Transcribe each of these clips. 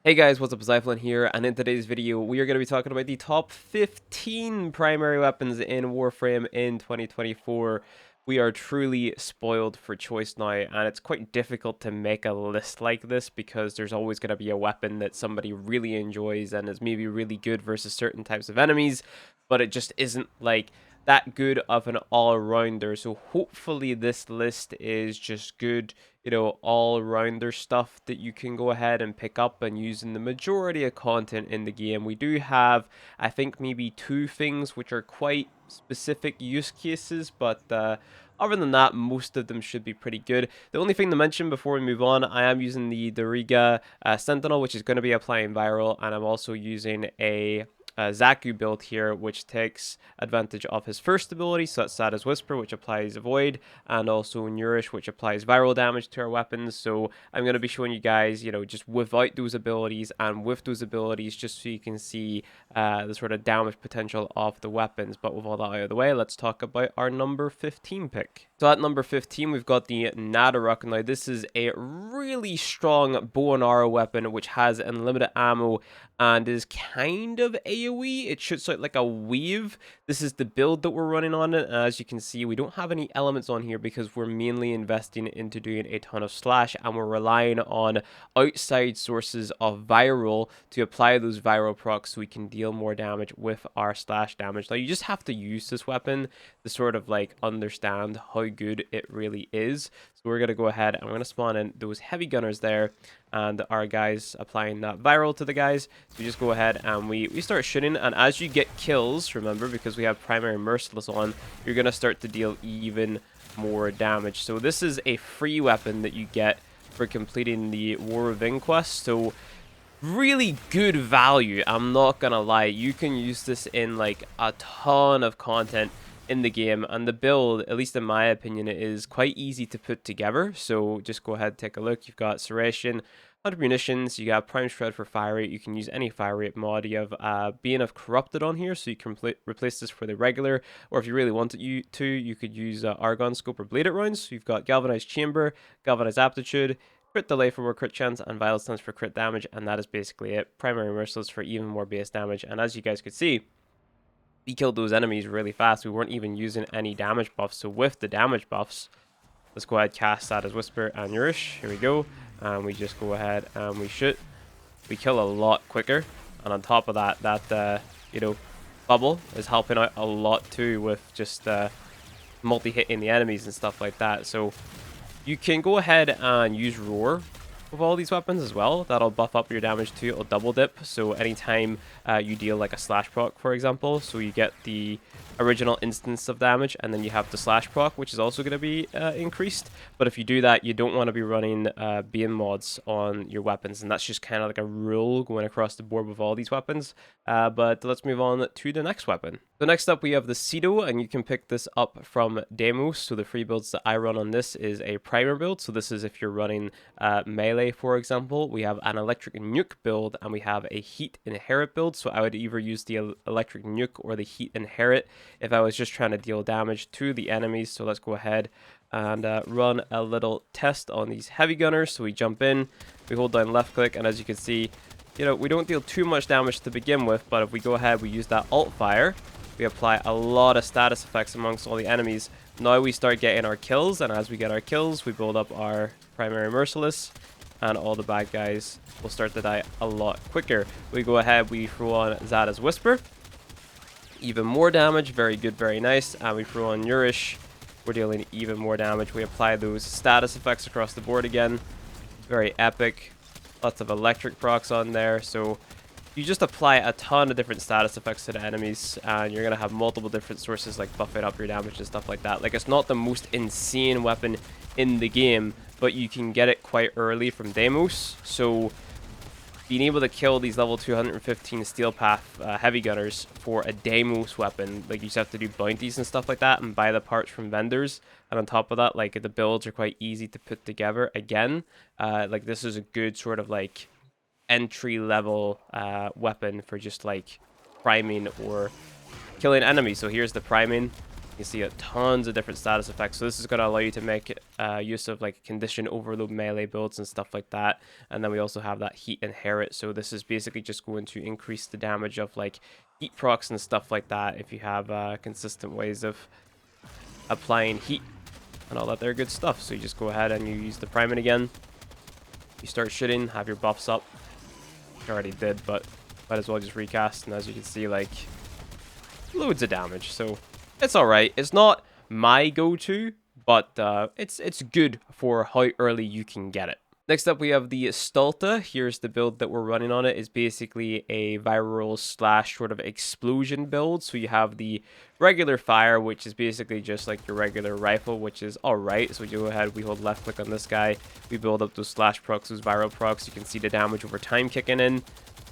Hey guys, what's up? Zyflin here, and in today's video, we are going to be talking about the top 15 primary weapons in Warframe in 2024. We are truly spoiled for choice now, and it's quite difficult to make a list like this because there's always going to be a weapon that somebody really enjoys and is maybe really good versus certain types of enemies, but it just isn't like that good of an all-rounder. So hopefully this list is just good, all-rounder stuff that you can go ahead and pick up and use in the majority of content in the game. We do have, I think, maybe two things which are quite specific use cases, but other than that, most of them should be pretty good. The only thing to mention before we move on, I am using the Doriga Sentinel, which is going to be applying viral, and I'm also using a Zaku build here, which takes advantage of his first ability, so that's Sada's Whisper, which applies Void, and also Nourish, which applies viral damage to our weapons. So I'm going to be showing you guys, just without those abilities and with those abilities, just so you can see the sort of damage potential of the weapons. But with all that out of the way, let's talk about our number 15 pick. So at number 15, we've got the Nataruk. Now, this is a really strong bow and arrow weapon, which has unlimited ammo and is kind of AoE. It shoots out like a weave. This is the build that we're running on it. As you can see, we don't have any elements on here because we're mainly investing into doing a ton of slash, and we're relying on outside sources of viral to apply those viral procs so we can deal more damage with our slash damage. Now, you just have to use this weapon to sort of like understand how good it really is. So we're going to go ahead and we're going to spawn in those heavy gunners there, and our guys applying that viral to the guys. So we just go ahead and we start shooting, and as you get kills, remember, because we have primary merciless on, you're going to start to deal even more damage. So this is a free weapon that you get for completing the War of Ving quest. So really good value, I'm not gonna lie. You can use this in like a ton of content in the game, and the build, at least in my opinion, is quite easy to put together. So just go ahead, take a look. You've got Serration, 100 munitions, you got Prime Shred for fire rate. You can use any fire rate mod. You have Being of Corrupted on here, so you can replace this for the regular, or if you really wanted you could use Argon Scope or Bladed rounds. So you've got Galvanized Chamber, Galvanized Aptitude, crit delay for more crit chance, and vital stance for crit damage, and that is basically it. Primary merciless for even more base damage, and as you guys could see, we killed those enemies really fast. We weren't even using any damage buffs. So with the damage buffs, let's go ahead, cast Sada's Whisper and Nourish. Here we go, and we just go ahead and we shoot. We kill a lot quicker, and on top of that, bubble is helping out a lot too with just multi-hitting the enemies and stuff like that. So you can go ahead and use Roar with all these weapons as well. That'll buff up your damage too. It'll double dip, so anytime you deal like a slash proc, for example, so you get the original instance of damage, and then you have the slash proc, which is also going to be increased. But if you do that, you don't want to be running Bane mods on your weapons, and that's just kind of like a rule going across the board with all these weapons. But let's move on to the next weapon. So next up, we have the Cedo, and you can pick this up from demos. So the free builds that I run on this is a primer build. So this is if you're running melee, for example. We have an electric nuke build, and we have a heat inherit build. So I would either use the electric nuke or the heat inherit if I was just trying to deal damage to the enemies. So let's go ahead and run a little test on these heavy gunners. So we jump in, we hold down left click, and as you can see, we don't deal too much damage to begin with, but if we go ahead, we use that alt fire, we apply a lot of status effects amongst all the enemies. Now we start getting our kills, and as we get our kills, we build up our primary merciless, and all the bad guys will start to die a lot quicker. We go ahead, we throw on Sada's Whisper, even more damage, very good, very nice, and we throw on Nourish, we're dealing even more damage. We apply those status effects across the board again, very epic, lots of electric procs on there. So you just apply a ton of different status effects to the enemies, and you're going to have multiple different sources like buffing up your damage and stuff like that. Like, it's not the most insane weapon in the game, but you can get it quite early from demos. So being able to kill these level 215 Steel Path heavy gunners for a demos weapon, like, you just have to do bounties and stuff like that and buy the parts from vendors. And on top of that, like, the builds are quite easy to put together again. Like, this is a good sort of like entry level weapon for just like priming or killing enemies. So here's the priming. You see tons of different status effects. So this is going to allow you to make use of like condition overload melee builds and stuff like that. And then we also have that heat inherit. So this is basically just going to increase the damage of like heat procs and stuff like that if you have consistent ways of applying heat and all that there good stuff. So you just go ahead and you use the priming again. You start shooting, have your buffs up. I already did, but might as well just recast. And as you can see, like loads of damage. So it's alright. It's not my go-to, but it's good for how early you can get it. Next up, we have the Stahlta. Here's the build that we're running on it. It's basically a viral slash sort of explosion build. So you have the regular fire, which is basically just like your regular rifle, which is alright. So you go ahead, we hold left click on this guy. We build up those slash procs, those viral procs. You can see the damage over time kicking in.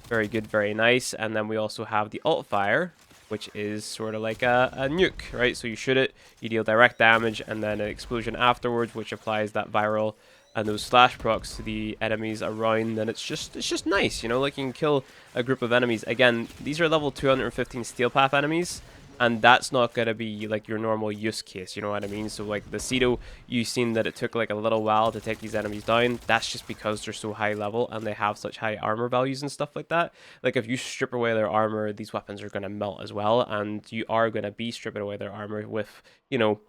Very good, very nice. And then we also have the alt fire, which is sort of like a nuke, right? So you shoot it, you deal direct damage, and then an explosion afterwards, which applies that viral and those slash procs to the enemies around. And it's just nice, you know, like you can kill a group of enemies. Again, these are level 215 steel path enemies, and that's not going to be like your normal use case, you know what I mean? So like the Cedo, you've seen that it took like a little while to take these enemies down. That's just because they're so high level and they have such high armor values and stuff like that. Like if you strip away their armor, these weapons are going to melt as well, and you are going to be stripping away their armor with, you know,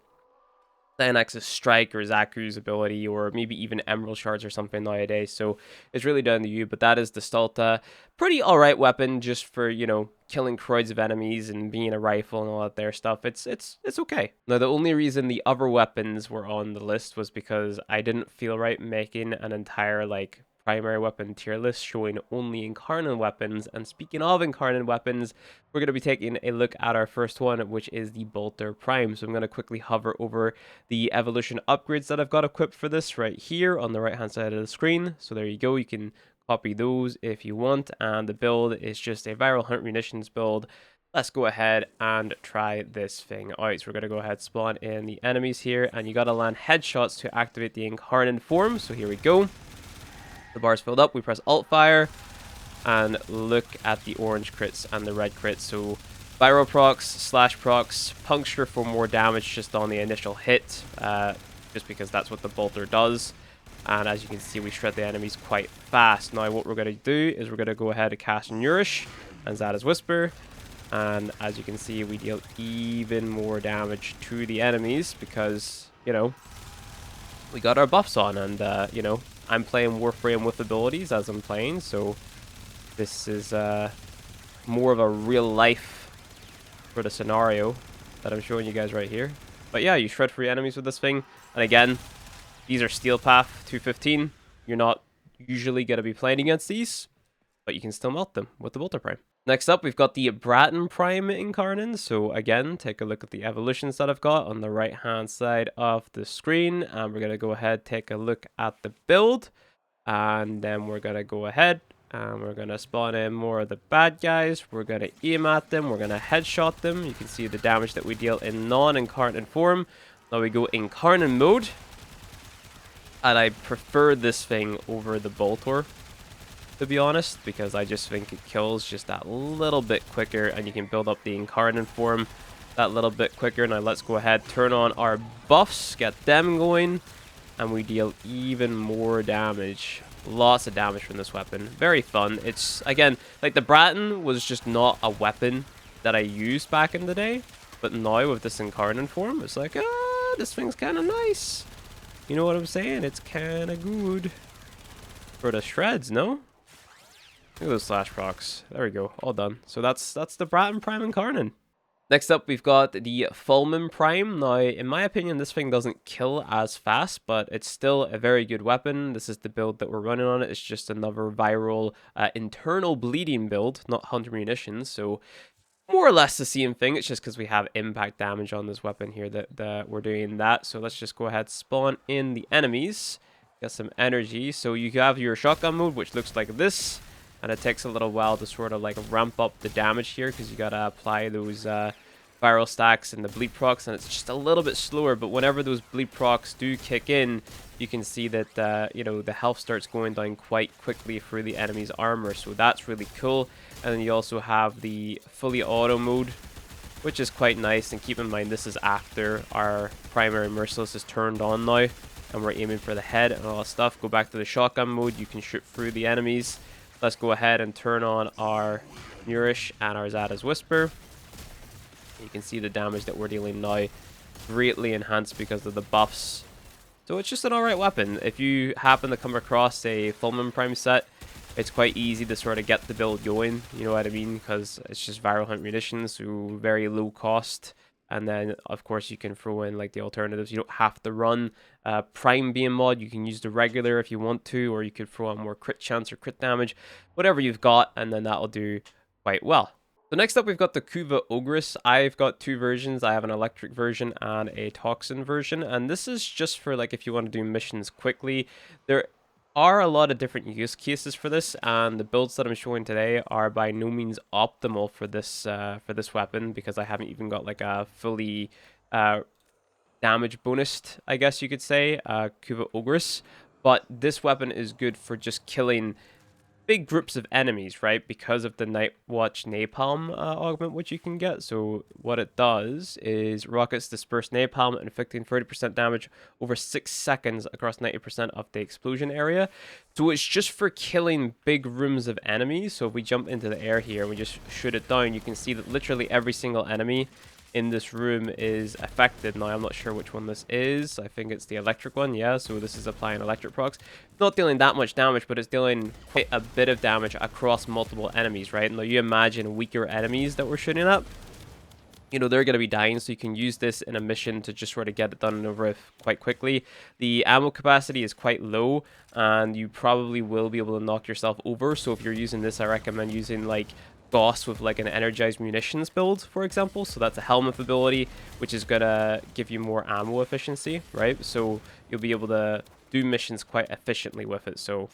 Phenlax's strike or Zaku's ability, or maybe even emerald shards or something nowadays. So it's really down to you. But that is the Stahlta. Pretty alright weapon just for, you know, killing crowds of enemies and being a rifle and all that there stuff. It's okay. Now the only reason the other weapons were on the list was because I didn't feel right making an entire like primary weapon tier list showing only Incarnon weapons. And speaking of Incarnon weapons, we're going to be taking a look at our first one, which is the Boltor Prime. So I'm going to quickly hover over the evolution upgrades that I've got equipped for this right here on the right hand side of the screen. So there you go, you can copy those if you want, and the build is just a viral hunt munitions build. Let's go ahead and try this thing. Alright, so we're going to go ahead, spawn in the enemies here, and you got to land headshots to activate the Incarnon form. So here we go. The bar's filled up, we press alt fire, and look at the orange crits and the red crits. So viral procs, slash procs, puncture for more damage just on the initial hit, just because that's what the Bolter does. And as you can see, we shred the enemies quite fast. Now what we're going to do is we're going to go ahead and cast Nourish and Zada's Whisper. And as you can see, we deal even more damage to the enemies because, you know, we got our buffs on. And, you know, I'm playing Warframe with abilities as I'm playing. So this is more of a real life sort of scenario that I'm showing you guys right here. But yeah, you shred free enemies with this thing. And again, these are Steel Path 215. You're not usually going to be playing against these, but you can still melt them with the Boltor Prime. Next up, we've got the Fulmin Prime Incarnon. So again, take a look at the evolutions that I've got on the right-hand side of the screen. And we're going to go ahead, take a look at the build. And then we're going to go ahead and we're going to spawn in more of the bad guys. We're going to aim at them. We're going to headshot them. You can see the damage that we deal in non-Incarnon form. Now we go Incarnon mode. And I prefer this thing over the Boltor, to be honest, because I just think it kills just that little bit quicker, and you can build up the Incarnon form that little bit quicker. Now let's go ahead, turn on our buffs, get them going, and we deal even more damage. Lots of damage from this weapon. Very fun. It's, again, like the Bratton was just not a weapon that I used back in the day, but now with this Incarnon form, it's like, this thing's kind of nice. You know what I'm saying? It's kind of good for the shreds, no? Look at those slash procs. There we go. All done. So that's the Fulmin Prime Incarnon. Next up, we've got the Fulmin Prime. Now, in my opinion, this thing doesn't kill as fast, but it's still a very good weapon. This is the build that we're running on it. It's just another viral internal bleeding build, not hunter munitions. So more or less the same thing. It's just because we have impact damage on this weapon here that we're doing that. So let's just go ahead, spawn in the enemies. Get some energy. So you have your shotgun mode, which looks like this. And it takes a little while to sort of like ramp up the damage here because you got to apply those viral stacks and the bleed procs. And it's just a little bit slower. But whenever those bleed procs do kick in, you can see that, you know, the health starts going down quite quickly through the enemy's armor. So that's really cool. And then you also have the fully auto mode, which is quite nice. And keep in mind, this is after our primary merciless is turned on now, and we're aiming for the head and all that stuff. Go back to the shotgun mode. You can shoot through the enemies. Let's go ahead and turn on our Nourish and our Zada's Whisper. You can see the damage that we're dealing now greatly enhanced because of the buffs. So it's just an alright weapon. If you happen to come across a Fulmin Prime set, it's quite easy to sort of get the build going, you know what I mean? Because it's just viral hunt munitions, so very low cost. And then, of course, you can throw in like the alternatives. You don't have to run Prime beam mod. You can use the regular if you want to, or you could throw on more crit chance or crit damage, whatever you've got, and then that'll do quite well. So next up, we've got the Kuva Ogris. I've got two versions. I have an electric version and a toxin version, and this is just for like if you want to do missions quickly. There are a lot of different use cases for this, and the builds that I'm showing today are by no means optimal for this weapon, because I haven't even got like a fully damage bonused, I guess you could say, Kuva Ogris. But this weapon is good for just killing big groups of enemies, right? Because of the Night Watch Napalm augment which you can get. So what it does is rockets disperse napalm, inflicting 30% damage over 6 seconds across 90% of the explosion area. So it's just for killing big rooms of enemies. So if we jump into the air here and we just shoot it down, you can see that literally every single enemy in this room is affected. Now, I'm not sure which one this is. I think it's the electric one. Yeah, so this is applying electric procs. Not dealing that much damage, but it's dealing quite a bit of damage across multiple enemies, right? Now, you imagine weaker enemies that we're shooting at. You know, they're going to be dying, so you can use this in a mission to just sort of get it done and over with quite quickly. The ammo capacity is quite low, and you probably will be able to knock yourself over. So if you're using this, I recommend using like Boss with like an energized munitions build, for example. So that's a helmet ability, which is gonna give you more ammo efficiency, right? So you'll be able to do missions quite efficiently with it. So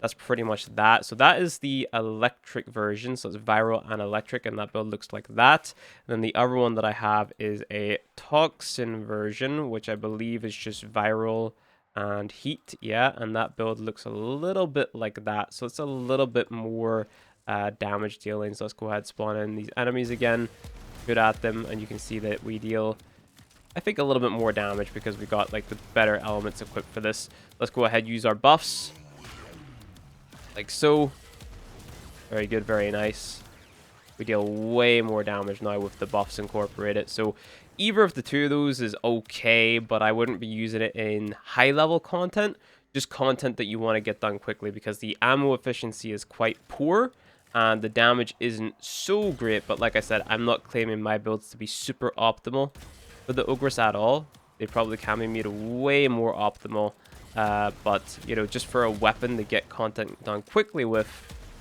that's pretty much that. So that is the electric version. So it's viral and electric, and that build looks like that. And then the other one that I have is a toxin version, which I believe is just viral and heat. Yeah, and that build looks a little bit like that. So it's a little bit more damage dealing. So let's go ahead and spawn in these enemies again, shoot at them, and you can see that we deal, I think, a little bit more damage because we got like the better elements equipped for this. Let's go ahead and use our buffs like so. Very good, very nice. We deal way more damage now with the buffs incorporated. So either of the two of those is okay, but I wouldn't be using it in high level content, just content that you want to get done quickly, because the ammo efficiency is quite poor and the damage isn't so great. But like I said, I'm not claiming my builds to be super optimal for the Ogris at all. They probably can be made way more optimal, but you know, just for a weapon to get content done quickly with,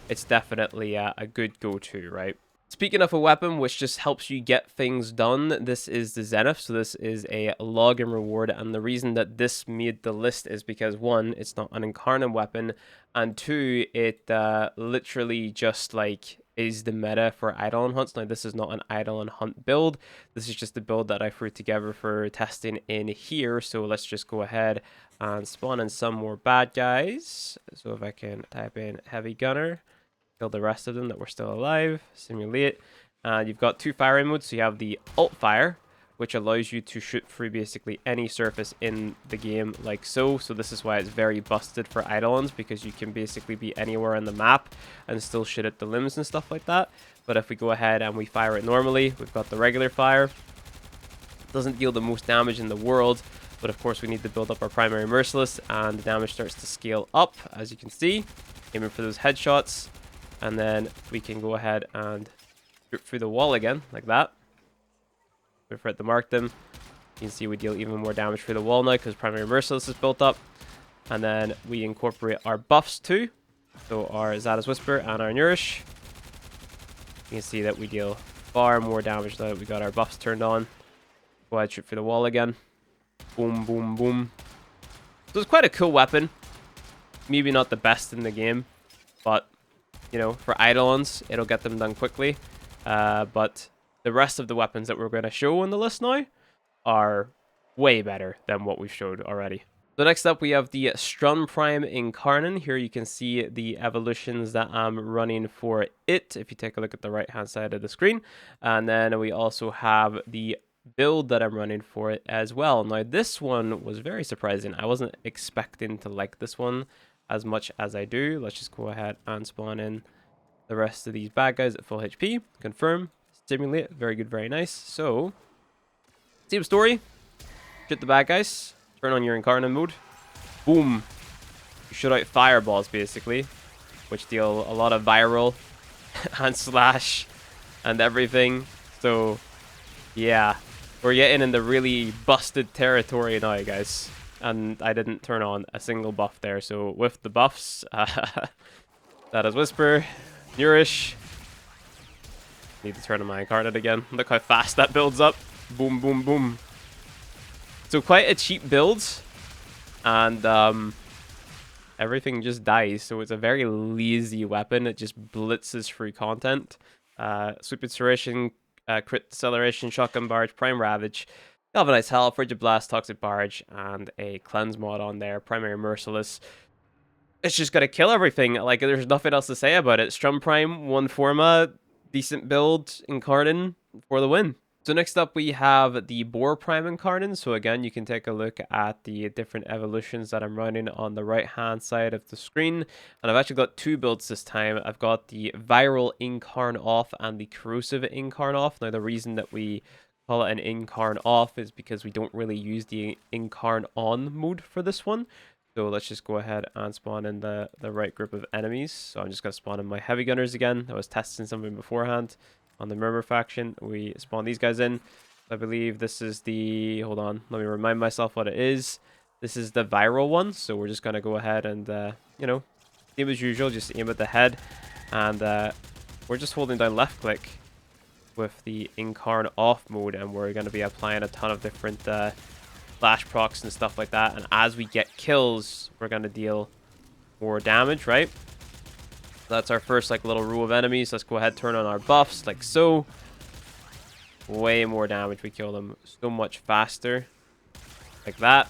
it's definitely a good go-to, right? Speaking of a weapon which just helps you get things done, this is the Zenith. So this is a login reward, and the reason that this made the list is because, one, it's not an Incarnon weapon, and two, it literally just like is the meta for Eidolon hunts. Now, this is not an Eidolon hunt build. This is just the build that I threw together for testing in here. So let's just go ahead and spawn in some more bad guys. So if I can type in Heavy Gunner, kill the rest of them that were still alive, simulate. And you've got two firing modes. So you have the alt fire, which allows you to shoot through basically any surface in the game like so. So this is why it's very busted for Eidolons, because you can basically be anywhere on the map and still shoot at the limbs and stuff like that. But if we go ahead and we fire it normally, we've got the regular fire. It doesn't deal the most damage in the world, but of course we need to build up our primary merciless, and the damage starts to scale up, as you can see, aiming for those headshots. And then we can go ahead and shoot through the wall again, like that. Wait for it to mark them. You can see we deal even more damage through the wall now because primary merciless is built up. And then we incorporate our buffs too. So our Zada's Whisper and our Nourish. You can see that we deal far more damage now that we got our buffs turned on. Go ahead, shoot through the wall again. Boom, boom, boom. So it's quite a cool weapon. Maybe not the best in the game, but you know, for Eidolons, it'll get them done quickly. But the rest of the weapons that we're going to show on the list now are way better than what we've showed already. So next up, we have the Fulmin Prime Incarnon. Here you can see the evolutions that I'm running for it, if you take a look at the right-hand side of the screen. And then we also have the build that I'm running for it as well. Now, this one was very surprising. I wasn't expecting to like this one as much as I do. Let's just go ahead and spawn in the rest of these bad guys at full HP. Confirm. Stimulate. Very good, very nice. So, same story. Shoot the bad guys. Turn on your Incarnon mode. Boom. You shoot out fireballs, basically, which deal a lot of viral and slash and everything. So, yeah. We're getting in the really busted territory now, guys. And I didn't turn on a single buff there. So, with the buffs, that is Whisper, Nourish. Need to turn on my Incarnate again. Look how fast that builds up. Boom, boom, boom. So quite a cheap build, and everything just dies. So it's a very lazy weapon. It just blitzes free content. Sweep Incineration, Crit Acceleration, Shotgun Barrage, Prime Ravage, Galvanized Hell, Frigid Blast, Toxic Barrage, and a Cleanse mod on there. Primary Merciless. It's just gonna kill everything. Like, there's nothing else to say about it. Fulmin Prime, 1 Forma, decent build, Incarnon for the win. So next up, we have the Boar Prime Incarnon. So again, you can take a look at the different evolutions that I'm running on the right-hand side of the screen. And I've actually got 2 builds this time. I've got the Viral Incarn off and the Corrosive Incarn off. Now, the reason that we call it an Incarn off is because we don't really use the Incarn on mode for this one. So let's just go ahead and spawn in the right group of enemies. So I'm just going to spawn in my Heavy Gunners again. I was testing something beforehand. On the Murmur faction, we spawn these guys in. I believe this is the... Hold on, let me remind myself what it is. This is the viral one, so we're just going to go ahead and, you know, same as usual, just aim at the head. And we're just holding down left click with the Incarn off mode, and we're going to be applying a ton of different flash procs and stuff like that. And as we get kills, we're going to deal more damage, right? That's our first like little row of enemies. Let's go ahead and turn on our buffs like so. Way more damage. We kill them so much faster. Like that.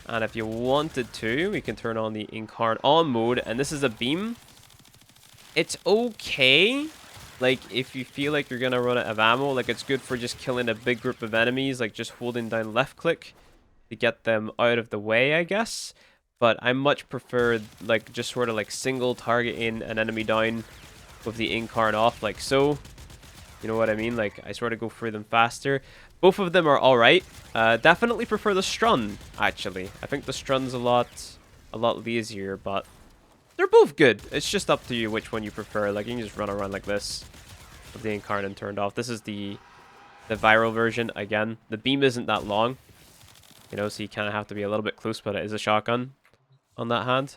And if you wanted to, we can turn on the Incarn on mode. And this is a beam. It's okay. Like, if you feel like you're going to run out of ammo, like, it's good for just killing a big group of enemies. Like, just holding down left click to get them out of the way, I guess. But I much prefer, like, just sort of, like, single targeting an enemy down with the Incarn off, like so. You know what I mean? Like, I sort of go through them faster. Both of them are alright. Definitely prefer the Strun, actually. I think the Strun's a lot lazier, but they're both good. It's just up to you which one you prefer. Like, you can just run around like this with the Incarnon turned off. This is the viral version. Again, the beam isn't that long. You know, so you kind of have to be a little bit close, but it is a shotgun on that hand.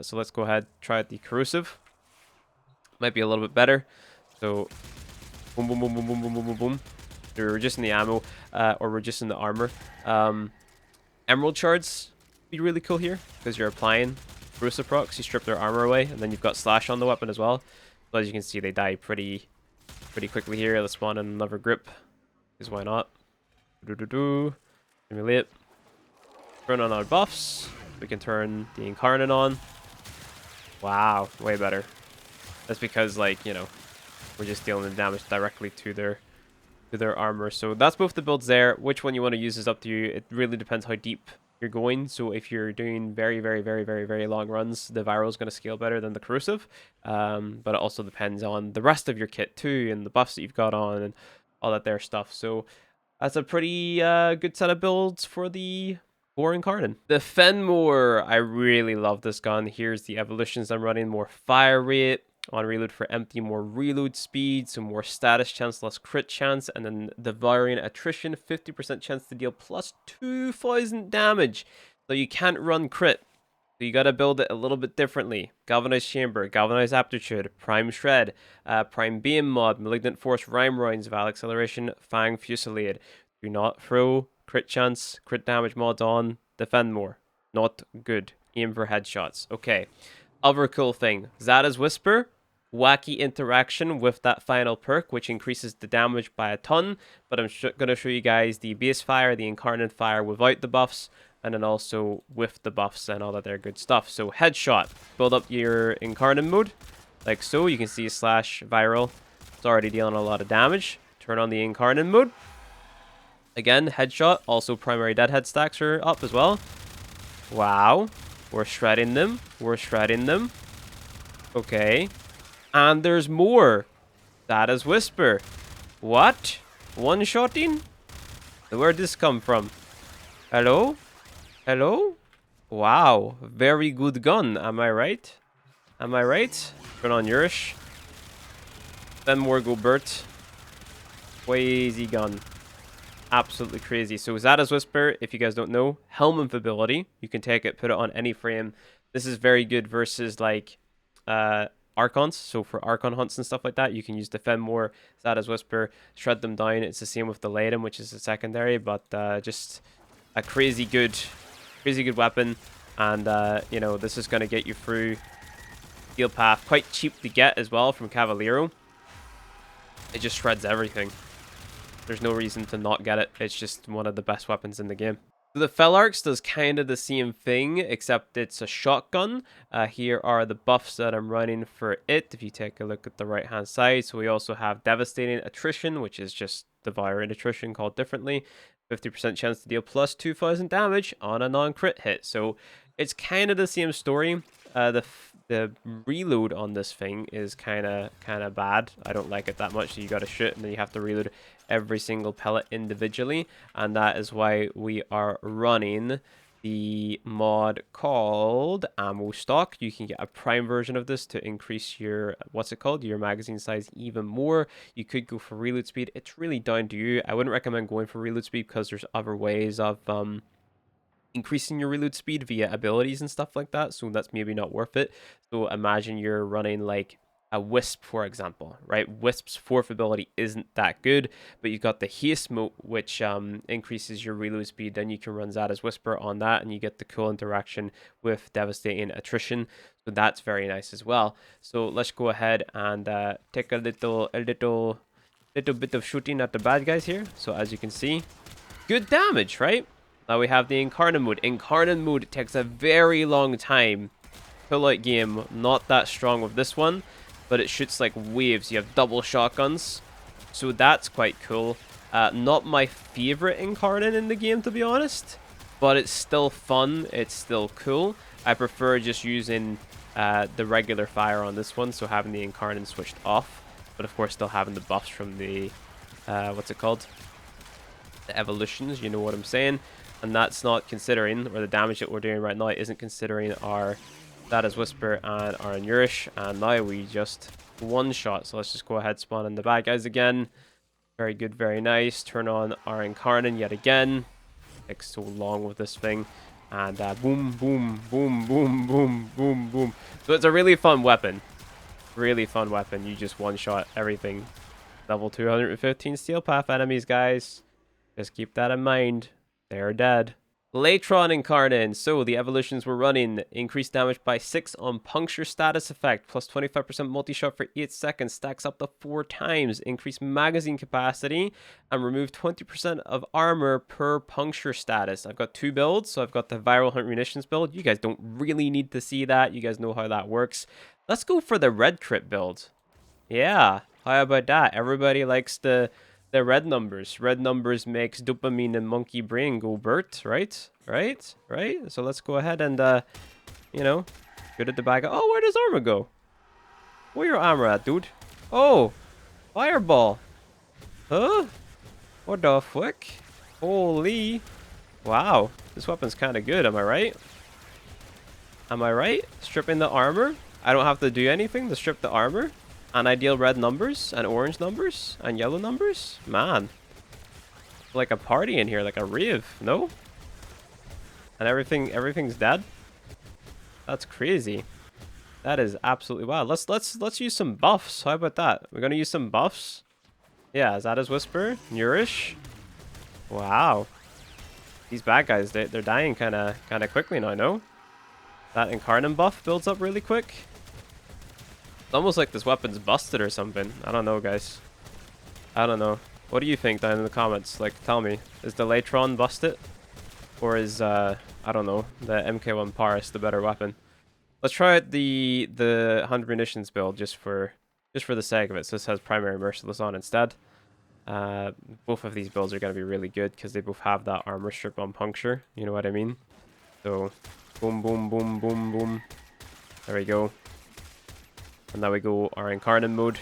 So let's go ahead, try out the corrosive. Might be a little bit better. So boom, boom, boom, boom, boom, boom, boom, boom, boom. We're reducing the ammo, or reducing the armor. Emerald shards be really cool here because you're applying corrosive procs. You strip their armor away, and then you've got slash on the weapon as well. So as you can see, they die pretty quickly here. Let's spawn in another grip, because why not? Simulate. Turn on our buffs. We can turn the Incarnon on. Wow, way better. That's because, like, you know, we're just dealing the damage directly to their armor. So that's both the builds there. Which one you want to use is up to you. It really depends how deep you're going. So if you're doing very long runs, the viral is going to scale better than the corrosive. But it also depends on the rest of your kit too, and the buffs that you've got on and all that there stuff. So that's a pretty good set of builds for the Boar Incarnon. The Phenmor, I really love this gun. Here's the evolutions I'm running. More fire rate on reload for empty, more reload speed, so more status chance, less crit chance, and then the Variant Attrition, 50% chance to deal plus 2,000 damage. So you can't run crit. So you gotta build it a little bit differently. Galvanized Chamber, Galvanized Aptitude, Prime Shred, Prime Beam Mod, Malignant Force, Rhyme Rounds, Val Acceleration, Fang Fusillade. Do not throw crit chance, crit damage mods on the Phenmor. Not good. Aim for headshots. Okay. Other cool thing. Zada's Whisper. Wacky interaction with that final perk, which increases the damage by a ton. But I'm going to show you guys the base fire, the Incarnate fire without the buffs. and then also with the buffs and all that there good stuff. So headshot, build up your Incarnon mode, like so. You can see slash viral. It's already dealing a lot of damage. Turn on the Incarnon mode. Again, headshot. Also primary deadhead stacks are up as well. Wow. We're shredding them. We're shredding them. Okay. And there's more. That is Whisper. What? One-shotting? Where'd this come from? Hello? Hello? Wow. Very good gun. Am I right? Am I right? Turn on Yurish. Fhenmor go Bert. Crazy gun. Absolutely crazy. So Zada's Whisper, if you guys don't know, helm invisibility. You can take it, put it on any frame. This is very good versus like Archons. So for Archon hunts and stuff like that, you can use the Fhenmor, Zada's Whisper, shred them down. It's the same with the Laden, which is a secondary, but just a crazy good weapon. And you know, this is going to get you through Steel Path. Quite cheap to get as well from Cavaliero. It just shreds everything. There's no reason to not get it. It's just one of the best weapons in the game. So the Felarx does kind of the same thing, except it's a shotgun. Here are the buffs that I'm running for it. If you take a look at the right hand side. So we also have Devastating Attrition, which is just Devouring Attrition called differently. 50% chance to deal plus 2,000 damage on a non-crit hit. So it's kind of the same story. The reload on this thing is kind of bad. I don't like it that much. So you got to shoot and then you have to reload every single pellet individually, and that is why we are running the mod called Ammo Stock. You can get a prime version of this to increase your your magazine size even more. You could go for reload speed. It's really down to you. I wouldn't recommend going for reload speed because there's other ways of increasing your reload speed via abilities and stuff like that, so that's maybe not worth it. So imagine you're running like a Wisp, for example, right? Wisp's fourth ability isn't that good, but you got the haste mode, which increases your reload speed. Then you can run Zada's Whisper on that, and you get the cool interaction with Devastating Attrition. So that's very nice as well. So let's go ahead and take a little bit of shooting at the bad guys here. So as you can see, good damage, right? Now we have the Incarnon mode. Incarnon mode takes a very long time. Pull-out game, not that strong with this one, but it shoots like waves. You have double shotguns, so that's quite cool. Not my favorite Incarnon in the game, to be honest, but it's still fun. It's still cool. I prefer just using the regular fire on this one, so having the Incarnon switched off, but of course still having the buffs from the what's it called? The evolutions, you know what I'm saying. And that's not considering, or the damage that we're doing right now isn't considering our Zada's Whisper and our Yurish. And now we just one shot. So let's just go ahead, spawn in the bad guys again. Very good, very nice. Turn on our Incarnon yet again. Takes so long with this thing. And boom, boom, boom, boom, boom, boom, boom. So it's a really fun weapon. Really fun weapon. You just one shot everything. Level 215 Steel Path enemies, guys. Just keep that in mind. They're dead. Latron Incarnon. So the evolutions we're running. Increased damage by 6 on puncture status effect. Plus 25% multi-shot for 8 seconds. Stacks up to 4 times. Increased magazine capacity. And remove 20% of armor per puncture status. I've got 2 builds. So I've got the Viral Hunt Munitions build. You guys don't really need to see that. You guys know how that works. Let's go for the red crit build. Yeah. How about that? Everybody likes the red numbers. Red numbers makes dopamine and monkey brain go Bert, right? Right? So let's go ahead and, you know, good at the bag. Oh, where does armor go? Where your armor at, dude? Oh, fireball. Huh? What the fuck? Holy. Wow. This weapon's kind of good, am I right? Am I right? Stripping the armor? I don't have to do anything to strip the armor? And I deal red numbers, and orange numbers, and yellow numbers? Man. Like a party in here, like a rave, no? And everything's dead? That's crazy. That is absolutely wild. Let's use some buffs. How about that? We're gonna use some buffs. Yeah, Zada's Whisper, Nourish. Wow. These bad guys, they're dying kinda quickly now, no? That Incarnon buff builds up really quick. It's almost like this weapon's busted or something. I don't know, guys. I don't know. What do you think down in the comments? Like, tell me. Is the Latron busted? Or is, I don't know, the MK1 Paris the better weapon? Let's try out the 100 munitions build just for the sake of it. So this has primary merciless on instead. Both of these builds are going to be really good because they both have that armor strip on puncture. You know what I mean? So, boom, boom, boom, boom, boom. There we go. And now we go our Incarnon mode.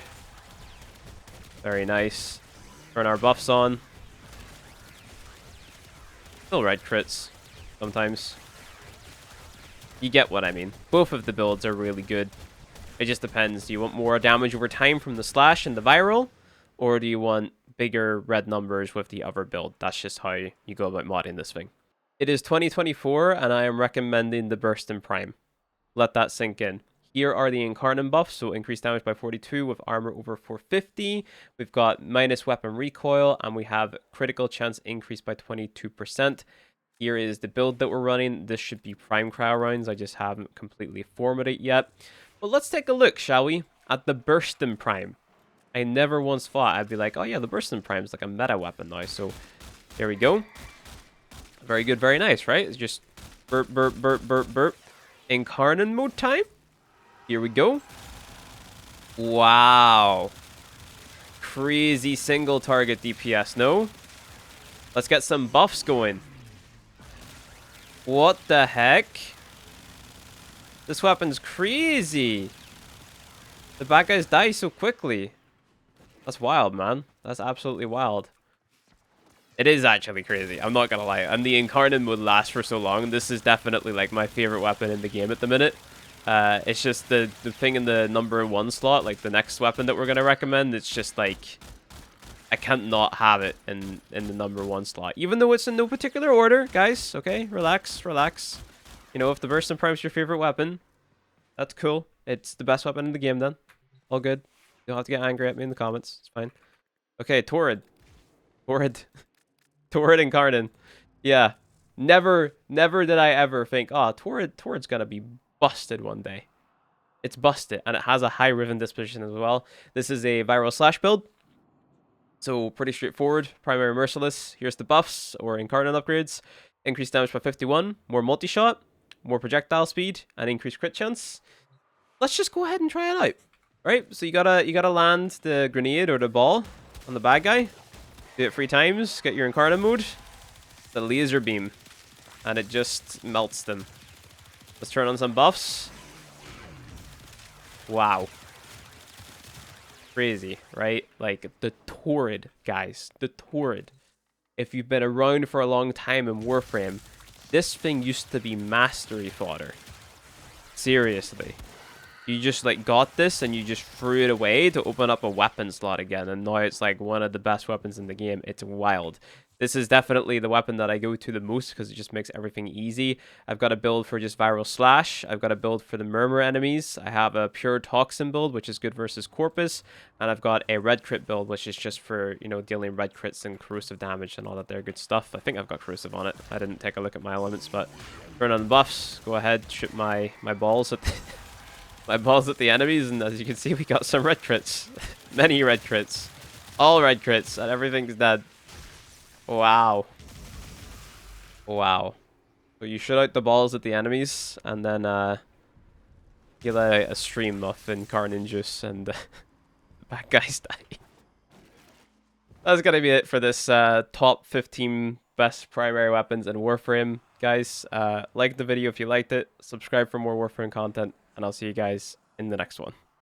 Very nice. Turn our buffs on. Still red crits sometimes. You get what I mean. Both of the builds are really good. It just depends. Do you want more damage over time from the slash and the viral? Or do you want bigger red numbers with the other build? That's just how you go about modding this thing. It is 2024 and I am recommending the Burston Prime. Let that sink in. Here are the Incarnon buffs, so increased damage by 42 with armor over 450. We've got minus weapon recoil, and we have critical chance increased by 22%. Here is the build that we're running. This should be prime cryo rounds. I just haven't completely formatted it yet. But let's take a look, shall we, at the Burston Prime. I never once thought I'd be like, oh yeah, the Burston Prime is like a meta weapon now. So here we go. Very good, very nice, right? It's just burp, burp, burp, burp, burp. Incarnon mode time. Here we go. Wow. Crazy single target DPS, no? Let's get some buffs going. What the heck? This weapon's crazy. The bad guys die so quickly. That's wild, man. That's absolutely wild. It is actually crazy. I'm not gonna lie. And the Incarnon would last for so long. This is definitely like my favorite weapon in the game at the minute. It's just the thing in the #1 slot, like the next weapon that we're gonna recommend. It's just like I can't not have it in the #1 slot, even though it's in no particular order, guys. Okay, relax, relax. You know, if the Burston Prime is your favorite weapon, that's cool. It's the best weapon in the game then. All good. You don't have to get angry at me in the comments. It's fine. Okay, Torid. Torid Incarnon. Yeah. Never did I ever think, oh, Torid's gonna be busted one day. It's busted, and it has a high Riven disposition as well. This is a viral slash build. So pretty straightforward. Primary merciless. Here's the buffs or Incarnon upgrades. Increased damage by 51. More multi-shot. More projectile speed. And increased crit chance. Let's just go ahead and try it out. Right? So you gotta land the grenade or the ball on the bad guy. Do it 3 times. Get your Incarnon mode. The laser beam. And it just melts them. Let's turn on some buffs. Wow. Crazy, right? Like, the Torid, guys. The Torid. If you've been around for a long time in Warframe, this thing used to be mastery fodder. Seriously. You just, like, got this and you just threw it away to open up a weapon slot again. And now it's, like, one of the best weapons in the game. It's wild. This is definitely the weapon that I go to the most because it just makes everything easy. I've got a build for just viral slash. I've got a build for the murmur enemies. I have a pure toxin build, which is good versus corpus. And I've got a red crit build, which is just for, you know, dealing red crits and corrosive damage and all that there good stuff. I think I've got corrosive on it. I didn't take a look at my elements, but turn on the buffs. Go ahead, shoot my balls at the my balls at the enemies, and as you can see, we got some red crits. Many red crits. All red crits, and everything's dead. Wow. Wow. So you shoot out the balls at the enemies, and then you let out a stream of Incarnon juice, and the bad guys die. That's gonna be it for this top 15 best primary weapons in Warframe, guys. Like the video if you liked it, subscribe for more Warframe content, and I'll see you guys in the next one.